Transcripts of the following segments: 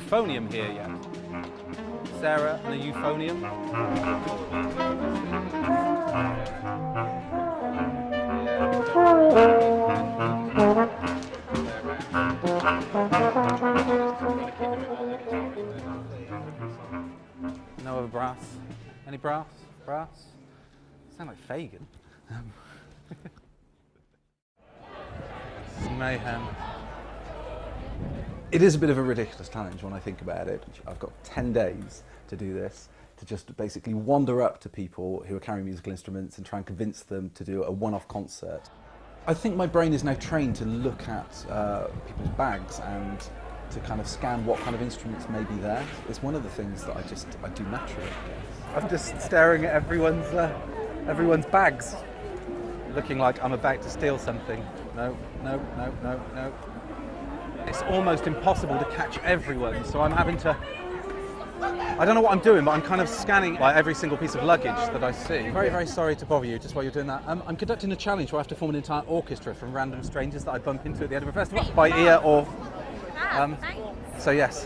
euphonium here yet? Sarah and a euphonium? No other brass? Any brass? Brass? Sound like Fagin. Mayhem. It is a bit of a ridiculous challenge when I think about it. I've got 10 days to do this, to just basically wander up to people who are carrying musical instruments and try and convince them to do a one-off concert. I think my brain is now trained to look at people's bags and to kind of scan what kind of instruments may be there. It's one of the things that I do naturally. I'm just staring at everyone's bags, looking like I'm about to steal something. No, no, no, no, no. It's almost impossible to catch everyone, so I'm having to... I don't know what I'm doing, but I'm kind of scanning like every single piece of luggage that I see. Very, very sorry to bother you just while you're doing that. I'm conducting a challenge where I have to form an entire orchestra from random strangers that I bump into at the Edinburgh Festival, by ear or... so yes.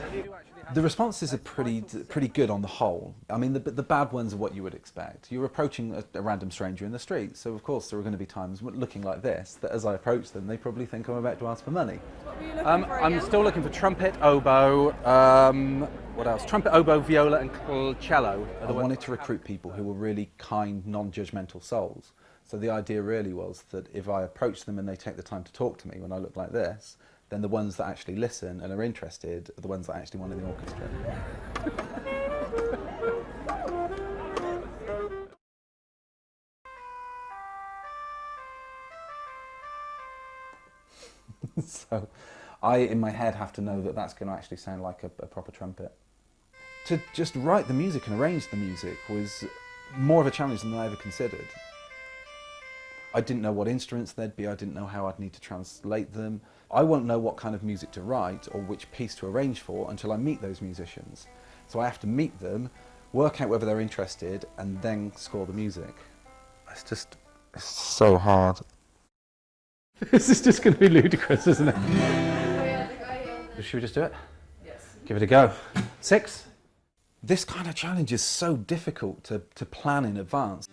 The responses are pretty good on the whole. I mean, the bad ones are what you would expect. You're approaching a random stranger in the street, so of course there are going to be times looking like this that as I approach them, they probably think I'm about to ask for money. What were you looking for again? I'm still looking for trumpet, oboe, what else? Trumpet, oboe, viola and cello. I wanted to recruit people who were really kind, non-judgmental souls. So the idea really was that if I approach them and they take the time to talk to me when I look like this, then the ones that actually listen and are interested are the ones that actually want in the orchestra. So I, in my head, have to know that that's going to actually sound like a proper trumpet. To just write the music and arrange the music was more of a challenge than I ever considered. I didn't know what instruments there'd be, I didn't know how I'd need to translate them. I won't know what kind of music to write or which piece to arrange for until I meet those musicians. So I have to meet them, work out whether they're interested, and then score the music. It's so hard. This is just going to be ludicrous, isn't it? Should we just do it? Yes. Give it a go. 6. This kind of challenge is so difficult to plan in advance.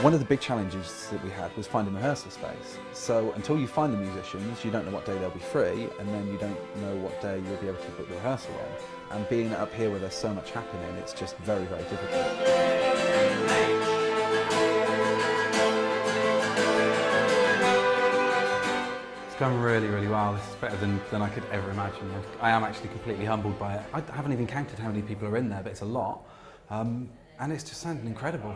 One of the big challenges that we had was finding rehearsal space. So until you find the musicians, you don't know what day they'll be free, and then you don't know what day you'll be able to put the rehearsal on. And being up here where there's so much happening, it's just very, very difficult. It's gone really, really well. This is better than I could ever imagine. I am actually completely humbled by it. I haven't even counted how many people are in there, but it's a lot. And it's just sounding incredible.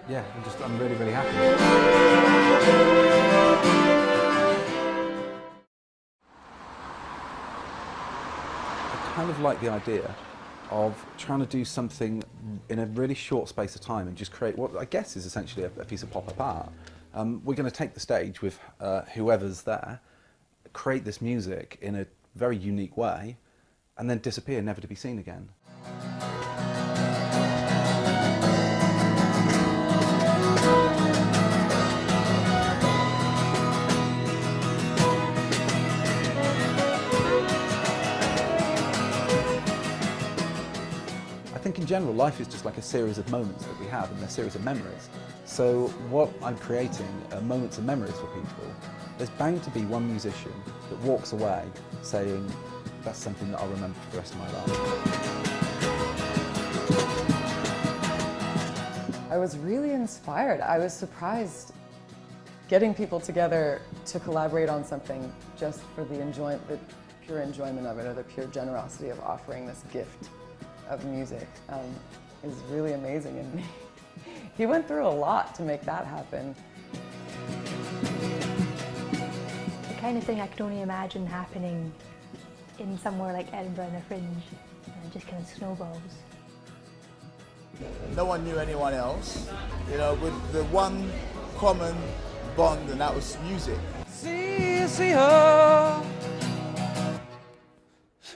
Yeah, I'm really, really happy. I kind of like the idea of trying to do something in a really short space of time and just create what I guess is essentially a piece of pop-up art. We're going to take the stage with whoever's there, create this music in a very unique way, and then disappear, never to be seen again. I think in general life is just like a series of moments that we have and a series of memories. So what I'm creating are moments of memories for people. There's bound to be one musician that walks away saying, that's something that I'll remember for the rest of my life. I was really inspired. I was surprised getting people together to collaborate on something just for the pure enjoyment of it, or the pure generosity of offering this gift of music is really amazing, and he went through a lot to make that happen. The kind of thing I could only imagine happening in somewhere like Edinburgh in the Fringe, and it just kind of snowballs. No one knew anyone else, you know, with the one common bond, and that was music. See her.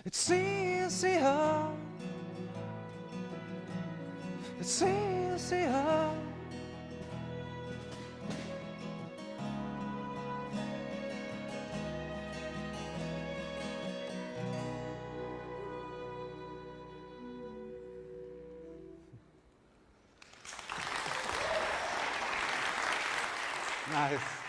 It's see her. It's see her. Nice.